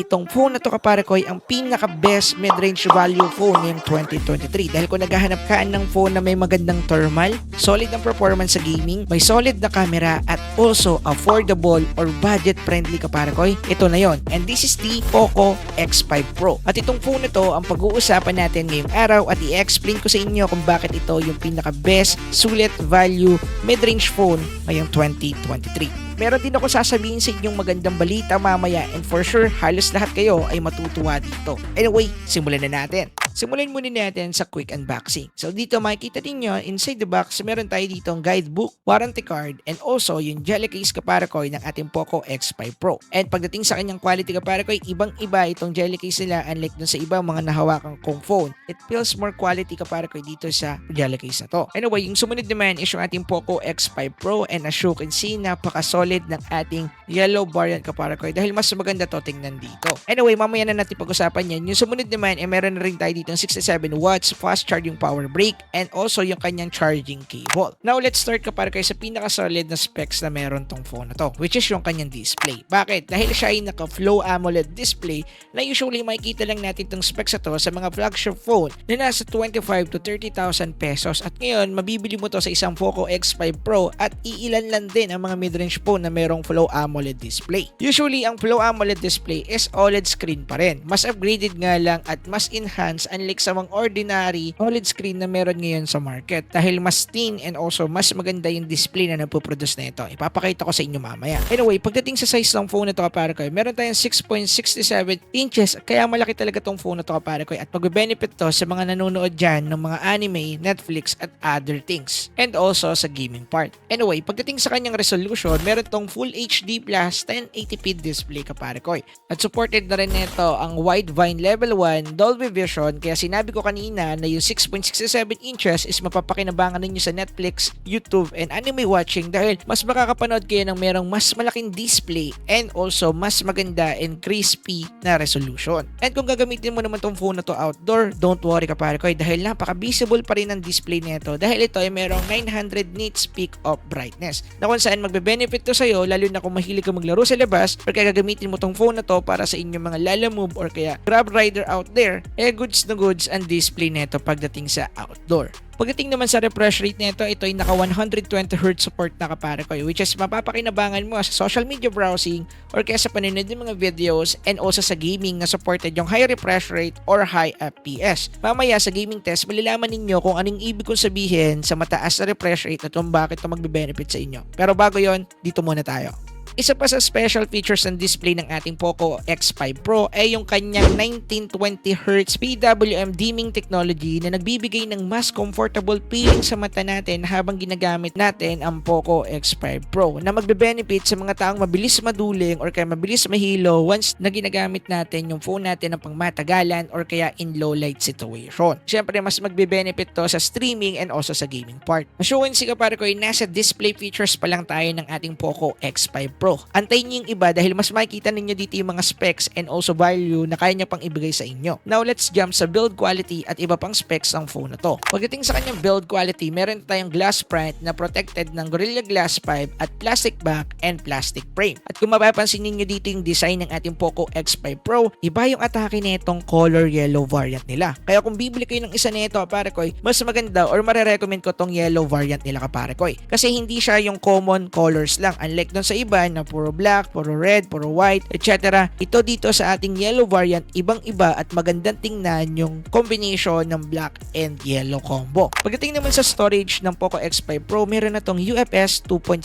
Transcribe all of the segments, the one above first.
itong phone na to kapare ko ay ang pinaka-best mid-range value phone ngayong 2023. Dahil kung naghahanap ka ng phone na may magandang thermal, solid ang performance sa gaming, may solid na camera at also affordable or budget-friendly kapare ko, ito na yon. And this is the Poco X5 Pro. At itong phone na to ang pag-uusapan natin ngayong araw at i-explain ko sa inyo kung bakit ito yung pinaka-best sulit value mid-range phone ngayong 2023. Meron din ako sasabihin sa inyong magandang balita mamaya and for sure halos lahat kayo ay matutuwa dito. Anyway, simulan na natin. Simulan muna natin sa quick unboxing. So dito makikita ninyo inside the box meron tayo dito ang guidebook, warranty card and also yung jelly case kaparakoy ng ating Poco X5 Pro. And pagdating sa kanyang quality kaparakoy, ibang-iba itong jelly case nila unlike dun sa ibang mga nahawakan kong phone. It feels more quality kaparakoy dito sa jelly case na to. Anyway, yung sumunod naman is yung ating Poco X5 Pro and as you can see, napaka-solid ng ating yellow variant kaparakoy dahil mas maganda to tingnan dito. Anyway, mamaya na natin pag-usapan yan. Yung sumunod naman, meron na rin tayo dito ng 67 watts fast charging power brick and also yung kanyang charging cable. Now, let's start kaparakoy sa pinaka-solid na specs na meron tong phone na to, which is yung kanyang display. Bakit? Dahil siya ay naka-flow AMOLED display na usually makikita lang natin tong specs na to sa mga flagship phone na nasa 25 to 30,000 pesos at ngayon, mabibili mo to sa isang Poco X5 Pro at iilan lang din ang mga mid-range phone na merong flow AMOLED display. Usually, ang flow AMOLED display is OLED screen pa rin. Mas upgraded nga lang at mas enhanced unlike sa mga ordinary OLED screen na meron ngayon sa market dahil mas thin and also mas maganda yung display na napoproduce na ito. Ipapakita ko sa inyo mamaya. Anyway, pagdating sa size ng phone na ito kapare ko, meron tayong 6.67 inches kaya malaki talaga tong phone na ito kapare ko at magbe-benefit to sa mga nanonood dyan ng mga anime, Netflix at other things and also sa gaming part. Anyway, pagdating sa kanyang resolution, meron tong Full HD Plus 1080p display kapare ko at supported na rin nito ang Widevine Level 1 Dolby Vision kaya sinabi ko kanina na yung 6.67 inches is mapapakinabangan ninyo sa Netflix, YouTube, and anime watching dahil mas makakapanood kayo ng merong mas malaking display and also mas maganda and crispy na resolution. And kung gagamitin mo naman tong phone na to outdoor, don't worry kapare ko dahil napaka-visible pa rin ang display nito dahil ito ay merong 900 nits peak of brightness na kung saan magbe-benefit to sa'yo lalo na kung mahilig ka maglaro sa labas or kaya gagamitin mo tong phone na to para sa inyong mga lalamove or kaya grab rider out there, goods na goods ang display nito pagdating sa outdoor. Pagdating naman sa refresh rate nito, ito ay naka 120Hz support na kapare ko which is mapapakinabangan mo sa social media browsing or kaya sa panonood ng mga videos and also sa gaming na supported yung high refresh rate or high FPS. Mamaya sa gaming test, malalaman ninyo kung anong ibig kong sabihin sa mataas na refresh rate at kung bakit ito magbe-benefit sa inyo. Pero bago yon, dito muna tayo. Isa pa sa special features ng display ng ating Poco X5 Pro ay yung kanyang 1920Hz PWM dimming technology na nagbibigay ng mas comfortable feeling sa mata natin habang ginagamit natin ang Poco X5 Pro na magbe-benefit sa mga taong mabilis maduling or kaya mabilis mahilo once na ginagamit natin yung phone natin ng pangmatagalan or kaya in low light situation. Siyempre, mas magbe-benefit to sa streaming and also sa gaming part. Masyuwan si kapare ko ay nasa display features pa lang tayo ng ating Poco X5 Pro. Antayin niyo yung iba dahil mas makikita ninyo dito yung mga specs and also value na kaya niya pang ibigay sa inyo. Now, let's jump sa build quality at iba pang specs ng phone na to. Pagdating sa kanyang build quality, meron tayong glass front na protected ng Gorilla Glass 5 at plastic back and plastic frame. At kung mapapansin ninyo dito yung design ng ating Poco X5 Pro, iba yung atake nitong color yellow variant nila. Kaya kung bibili kayo ng isa nito, kapare koy, mas maganda or marirecommend ko tong yellow variant nila kapare koy. Kasi hindi siya yung common colors lang. Unlike dun sa iba na puro black, puro red, puro white, etc. Ito dito sa ating yellow variant, ibang-iba at magandang tingnan yung combination ng black and yellow combo. Pagdating naman sa storage ng Poco X5 Pro, meron na tong UFS 2.0.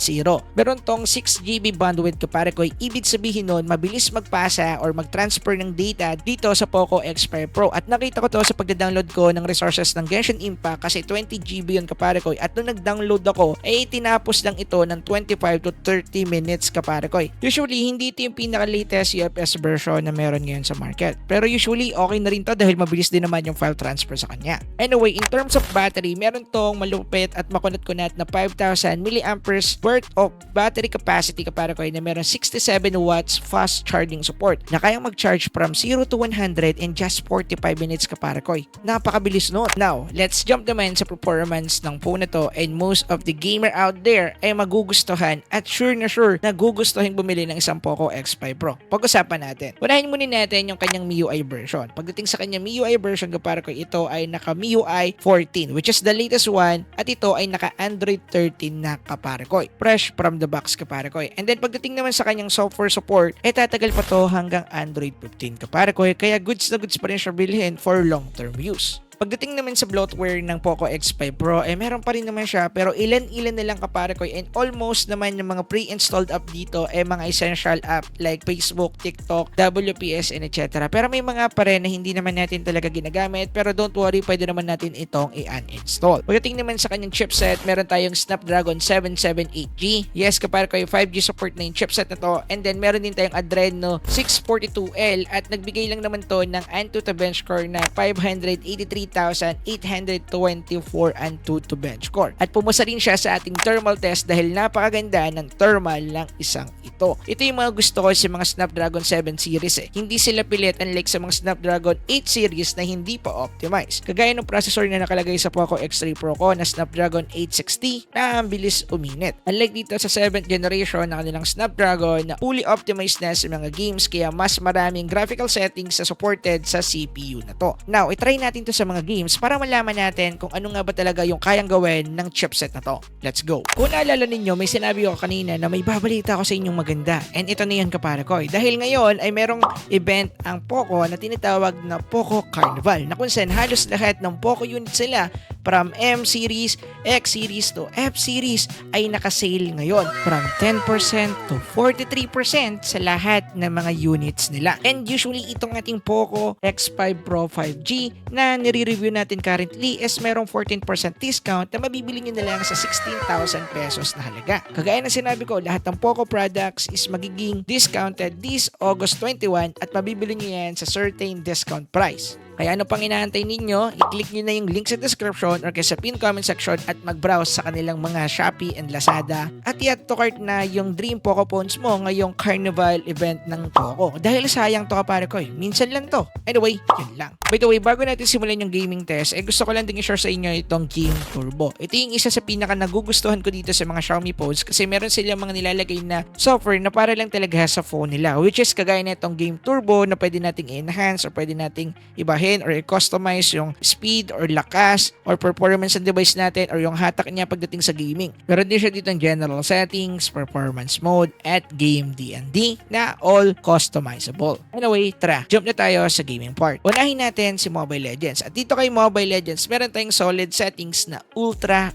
Meron tong 6GB bandwidth kapare ko. Ibig sabihin nun, mabilis magpasa or mag-transfer ng data dito sa Poco X5 Pro. At nakita ko to sa pagda-download ko ng resources ng Genshin Impact kasi 20GB yun kapare ko. At nung nag-download ako, ay tinapos lang ito ng 25 to 30 minutes kapare ko. Usually, hindi ito yung pinaka-latest UFS version na meron ngayon sa market. Pero usually, okay na rin to dahil mabilis din naman yung file transfer sa kanya. Anyway, in terms of battery, meron tong malupit at makunat-kunat na 5,000 mAh worth of battery capacity kapare ko na meron 67 watts fast charging support na kayang mag-charge from 0 to 100 in just 45 minutes kapare ko. Napakabilis nun. Now, let's jump naman sa performance ng phone na to and most of the gamer out there ay magugustuhan at sure na gugustuhin bumili ng isang Poco X5 Pro. Pag-usapan natin. Unahin muna natin yung kanyang MIUI version. Pagdating sa kanyang MIUI version, kapare ko, ito ay naka MIUI 14, which is the latest one, at ito ay naka Android 13 na, kapare ko. Fresh from the box, kapare ko. And then pagdating naman sa kanyang software support, tatagal pa to hanggang Android 15, kapare ko. Kaya goods na goods pa rin siya bilhin for long-term use. Pagdating naman sa bloatware ng Poco X5 Pro, meron pa rin naman siya, pero ilan-ilan na lang, kapare ko, and almost naman yung mga pre-installed app dito mga essential app like Facebook, TikTok, WPS, and etc. Pero may mga pa rin na hindi naman natin talaga ginagamit, pero don't worry, pwede naman natin itong i-uninstall. Pagdating naman sa kanyang chipset, meron tayong Snapdragon 778G. Yes, kapare ko, yung 5G support na yung chipset na to, and then meron din tayong Adreno 642L, at nagbigay lang naman to ng Antutu bench score na 583,824 Antutu bench score. At pumasa rin siya sa ating thermal test dahil napakaganda ng thermal ng isang ito. Ito yung mga gusto ko sa mga Snapdragon 7 series Hindi sila pilit unlike sa mga Snapdragon 8 series na hindi pa optimized. Kagaya ng processor na nakalagay sa Poco X3 Pro ko na Snapdragon 860 na ang bilis uminit. Unlike dito sa 7th generation na kanilang Snapdragon na fully optimized na sa mga games, kaya mas maraming graphical settings sa supported sa CPU na to. Now, itry natin to sa mga games para malaman natin kung ano nga ba talaga yung kayang gawin ng chipset na to. Let's go! Kung naalala ninyo, may sinabi ko kanina na may babalita ako sa inyong maganda, and ito na yan, kapare ko. Dahil ngayon ay merong event ang Poco na tinatawag na Poco Carnival, na kung saan halos lahat ng Poco units sila from M series, X series to F series ay nakasale ngayon from 10% to 43% sa lahat ng mga units nila. And usually itong ating Poco X5 Pro 5G na nire-review natin currently is merong 14% discount na mabibili nyo na lang sa 16,000 pesos na halaga. Kagaya ng sinabi ko, lahat ng Poco products is magiging discounted this August 21 at mabibili nyo yan sa certain discount price. Kaya ano pang inaantay ninyo, i-click nyo na yung link sa description or kaya sa pin comment section at mag-browse sa kanilang mga Shopee and Lazada at i-add to cart na yung Dream Poco phones mo ngayong Carnival event ng Poco. Dahil sayang to, kapare ko, minsan lang to. Anyway, yun lang. By the way, bago natin simulan yung gaming test, gusto ko lang din i-share sa inyo itong Game Turbo. Ito yung isa sa pinaka nagugustuhan ko dito sa mga Xiaomi phones kasi meron silang mga nilalagay na software na para lang talaga sa phone nila, which is kagaya na itong Game Turbo na pwede nating enhance or pwede nating ibahin or i-customize yung speed or lakas or performance ng device natin or yung hatak niya pagdating sa gaming. Meron din siya dito ng general settings, performance mode, at game D&D na all customizable. Anyway, tara, jump na tayo sa gaming part. Unahin natin si Mobile Legends. At dito kay Mobile Legends, meron tayong solid settings na ultra.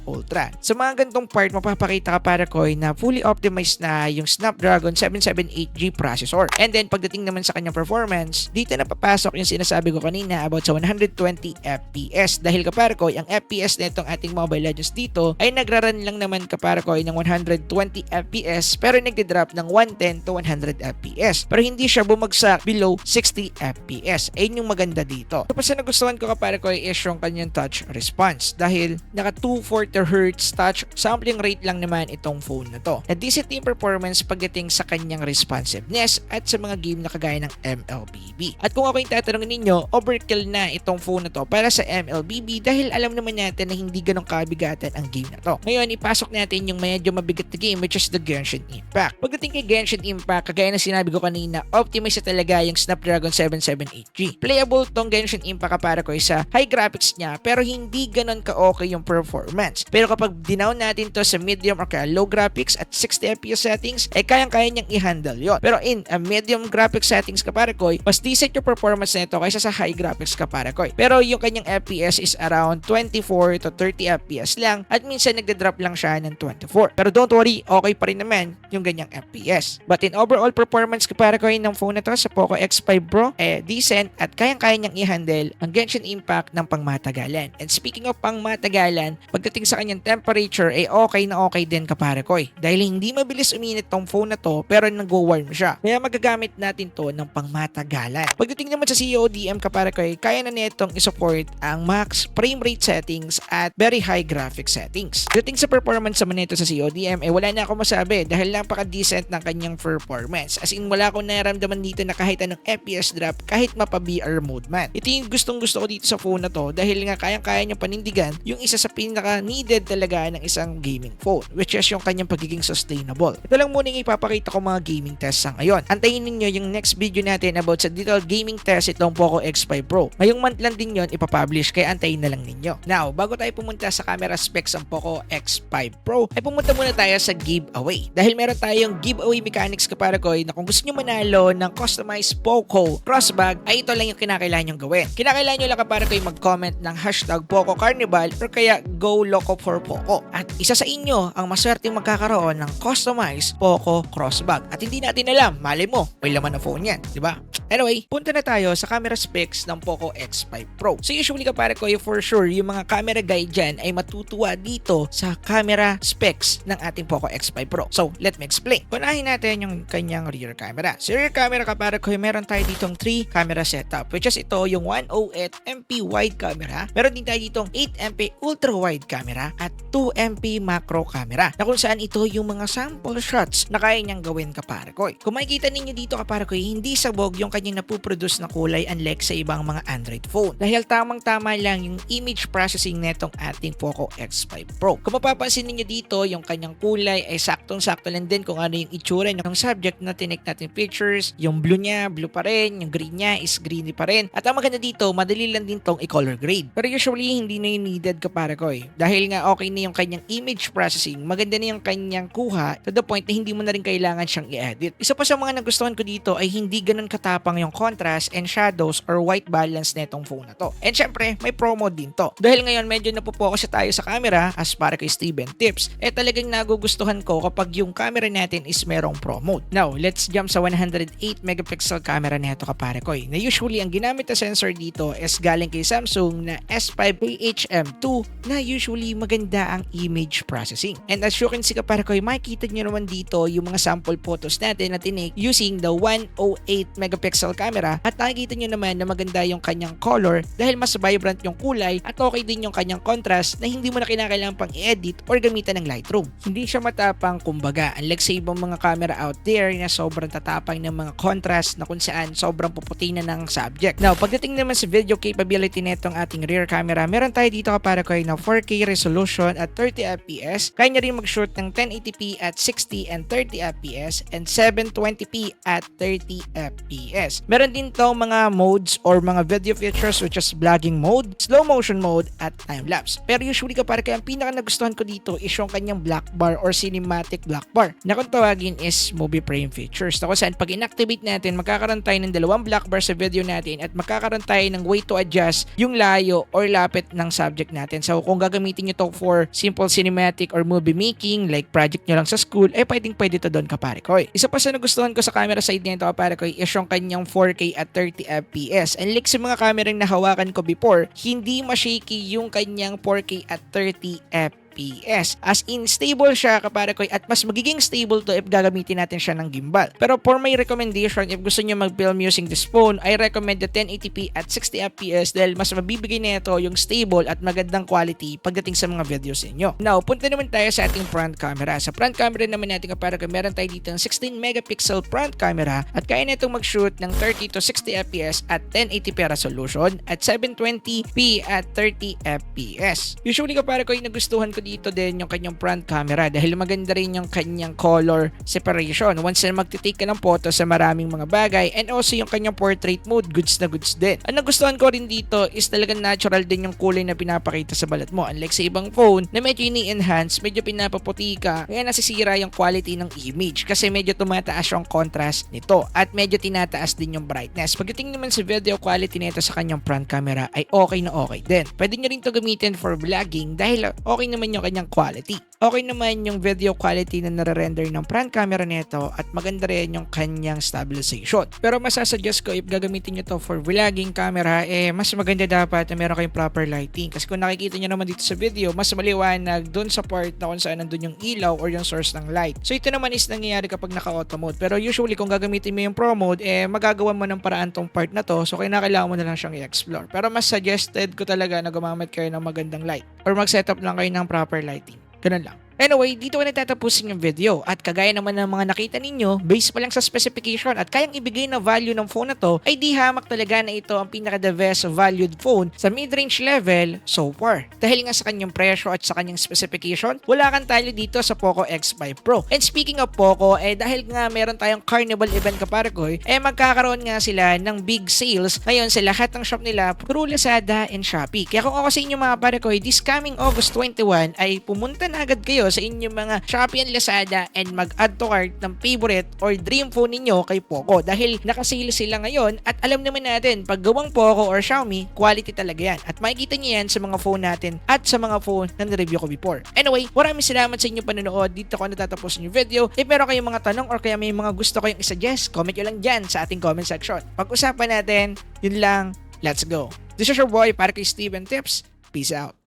Sa mga gantong part, mapapakita ka, para ko, na fully optimized na yung Snapdragon 778G processor. And then, pagdating naman sa kanyang performance, dito na papasok yung sinasabi ko kanina about sa 120 FPS. Dahil, kapare ko, ang FPS na itong ating Mobile Legends dito ay nagraran lang naman, kapare ko, ng 120 FPS pero nagdi-drop ng 110 to 100 FPS. Pero hindi siya bumagsak below 60 FPS. Ayun yung maganda dito. Tapos na nagustuhan ko, kapare ko, is yung kanyang touch response. Dahil naka 240Hz touch sampling rate lang naman itong phone na to. Na decent yung performance pagdating sa kanyang responsiveness at sa mga game na kagaya ng MLBB. At kung ako yung tatanungin ninyo, overkill na itong phone na to para sa MLBB dahil alam naman natin na hindi ganun kabigatan ang game na to. Ngayon, ipasok natin yung medyo mabigat na game, which is the Genshin Impact. Pagdating kay Genshin Impact, kagaya na sinabi ko kanina, optimize na talaga yung Snapdragon 778G. Playable tong Genshin Impact, para ko, sa high graphics niya pero hindi ganun ka-okay yung performance. Pero kapag dinown natin to sa medium or kaya low graphics at 60 FPS settings, kayang-kaya niyang i-handle yon. Pero in a medium graphics settings, kapare ko, mas decent yung performance nito kaysa sa high graphics, kapare ko. Pero yung kanyang FPS is around 24 to 30 FPS lang at minsan nagde-drop lang siya ng 24. Pero don't worry, okay pa rin naman yung ganyang FPS. But in overall performance, kapare ko, ng phone na to sa Poco X5 Pro, decent at kayang-kaya niyang i-handle ang Genshin Impact ng pangmatagalan. And speaking of pangmatagalan, pagdating sa kanyang temperature, okay na okay din, kapare ko. Dahil hindi mabilis uminit tong phone na to pero nag-warm siya. Kaya magagamit natin to ng pangmatagalan. Pagdating naman sa CODM, kapare ko, kaparikoy, kaya na nitong isupport ang max frame rate settings at very high graphic settings. Dating sa performance naman nito sa CODM, wala na ako masabi dahil napaka-decent ng kanyang performance. As in, wala akong naramdaman dito na kahit anong FPS drop, kahit mapa-VR mode man. Ito yung gustong-gusto ko dito sa phone na to dahil nga kayang-kaya niya panindigan yung isa sa pinaka-needed talaga ng isang gaming phone, which is yung kanyang pagiging sustainable. Ito lang muna yung ipapakita ko mga gaming tests sa ngayon. Antayin ninyo yung next video natin about sa digital gaming test itong Poco X5 Pro. Ngayong month lang din yon ipapublish, kaya antayin na lang ninyo. Now, bago tayo pumunta sa camera specs ng Poco X5 Pro, ay pumunta muna tayo sa giveaway. Dahil meron tayong giveaway mechanics kaparikoy na kung gusto nyo manalo ng customized Poco crossbag, ay ito lang yung kinakailangan nyo gawin. Kinakailangan nyo lang kaparikoy mag-comment ng hashtag Poco Carnival or kaya Go Loco for Poco. At isa sa inyo ang maswerteng magkakaroon ng customized Poco crossbag. At hindi natin alam, mali mo, may laman na phone yan, di ba? Anyway, punta na tayo sa camera specs ng Poco X5 Pro. So usually kaparikoy, for sure, yung mga camera guide dyan ay matutuwa dito sa camera specs ng ating Poco X5 Pro. So, let me explain. Kunahin natin yung kanyang rear camera. Sa rear camera kaparikoy, meron tayo ditong 3 camera setup, which is ito yung 108MP wide camera. Meron din tayo ditong 8MP ultra wide camera at 2MP macro camera, na kung saan ito yung mga sample shots na kaya niyang gawin kaparikoy. Kung makikita ninyo dito kaparikoy, hindi sabog yung kanyang napuproduce na kulay unlike sa ibang mga Android phone. Dahil tamang-tama lang yung image processing netong ating Poco X5 Pro. Kung mapapansin ninyo dito, yung kanyang kulay ay saktong-sakto lang din kung ano yung itsura ng subject na tinik natin pictures. Yung blue niya, blue pa rin. Yung green niya is greeny pa rin. At ang maganda dito, madali lang din tong i-color grade. Pero usually, hindi na yung needed kaparikoy. Dahil nga okay na yung kanyang image processing, maganda na yung kanyang kuha to the point na hindi mo na rin kailangan siyang i-edit. Isa pa sa mga nagustuhan ko dito ay hindi ganun katapang yung contrast and shadows or white balance netong phone na to. And syempre, may promo din to. Dahil ngayon medyo napopokus tayo sa camera as para kay Steven Tips, talagang nagugustuhan ko kapag yung camera natin is merong pro mode. Now, let's jump sa 108 megapixel camera neto kaparikoy. Na usually ang ginamit na sensor dito is galing kay Samsung na S5 HM2 na usually maganda ang image processing. And as you can see kaparikoy, makikita nyo naman dito yung mga sample photos natin na tinake using the 108 megapixel camera at nakikita nyo naman na maganda yung kanyang color dahil mas vibrant yung kulay at okay din yung kanyang contrast na hindi mo na kinakailangan pang i-edit or gamitan ng Lightroom. Hindi siya matapang kumbaga unlike sa ibang mga camera out there na sobrang tatapang ng mga contrast na kung saan sobrang puputi na ng subject. Now, pagdating naman sa video capability netong ating rear camera, meron tayo dito kaparikoy na 4K resolution at 30fps. Kaya niya rin mag-shoot ng 1080p at 60 and 30fps and 720p at 30fps. Meron din to mga modes or mga video features which is vlogging mode, slow motion mode at time-lapse. Pero usually kaparikoy, ang pinaka nagustuhan ko dito is yung kanyang black bar or cinematic black bar na kung tawagin is movie frame features. Na kung saan pag inactivate natin, magkakaroon tayo ng dalawang black bar sa video natin at magkakaroon tayo ng way to adjust yung layo or lapit ng subject natin. So kung gagamitin nyo to for simple cinematic or movie making like project nyo lang sa school, pwede to doon kaparikoy. Isa pa sa nagustuhan ko sa camera side nito kaparikoy is yung kanyang 4K at 30fps. And like sa mga kamerang nahawakan ko before, hindi ma-shaky yung kanyang 4K at 30fps. As in, stable siya kaparikoy at mas magiging stable to if gagamitin natin siya ng gimbal. Pero for my recommendation, if gusto nyo mag-film using this phone, I recommend the 1080p at 60fps dahil mas mabibigay na ito yung stable at magandang quality pagdating sa mga videos ninyo. Now, punta naman tayo sa ating front camera. Sa front camera naman natin kaparikoy, meron tayo dito ng 16 megapixel front camera at kaya na itong mag-shoot ng 30 to 60fps at 1080p resolution at 720p at 30fps. Usually kaparikoy, nagustuhan ko dito din yung kanyang front camera dahil maganda rin yung kanyang color separation once na magtitake ka ng photo sa maraming mga bagay, and also yung kanyang portrait mode, goods na goods din. Ang nagustuhan ko rin dito is talagang natural din yung kulay na pinapakita sa balat mo unlike sa ibang phone na medyo ini-enhance, medyo pinapaputi ka, kaya nasisira yung quality ng image kasi medyo tumataas yung contrast nito at medyo tinataas din yung brightness. Pagdating naman sa video quality nito sa kanyang front camera ay okay na okay din. Pwede nyo rin to gamitin for vlogging dahil okay naman yung kanyang quality. Okay naman yung video quality na nare-render ng front camera nito at maganda rin yung kanyang stabilization. Pero masasuggest ko if gagamitin nyo to for vlogging camera, mas maganda dapat na meron kayong proper lighting. Kasi kung nakikita nyo naman dito sa video, mas maliwanag dun sa part na kung saan nandun yung ilaw or yung source ng light. So ito naman is nangyayari kapag naka-auto mode. Pero usually kung gagamitin mo yung pro mode, magagawa mo ng paraan tong part na to. So kailangan mo na lang siyang i-explore. Pero mas suggested ko talaga na gumamit kayo ng magandang light or mag-setup lang kayo ng proper lighting. Ganun lang. Anyway, dito ko natatapusin yung video at kagaya naman ng mga nakita ninyo, based pa lang sa specification at kayang ibigay na value ng phone na to, ay di hamak talaga na ito ang pinaka-the best valued phone sa mid-range level so far. Dahil nga sa kanyang presyo at sa kanyang specification, wala kang talo dito sa Poco X5 Pro. And speaking of Poco, dahil nga meron tayong carnival event kaparkoy, magkakaroon nga sila ng big sales ngayon sa lahat ng shop nila through Lazada and Shopee. Kaya kung ako sa inyo mga parkoy, this coming August 21 ay pumunta na agad kayo sa inyong mga Shopee and Lazada and mag-add to cart ng favorite or dream phone ninyo kay Poco dahil nakasale sila ngayon at alam naman natin pag gawang Poco or Xiaomi, quality talaga yan at makikita nyo yan sa mga phone natin at sa mga phone na nireview ko before. Anyway, maraming salamat sa inyong panonood. Dito ko natatapos yung video. If meron kayong mga tanong or kaya may mga gusto kayong isuggest, comment nyo lang dyan sa ating comment section. Pag-usapan natin, yun lang, let's go. This is your boy, Parkoy Steven Tips. Peace out.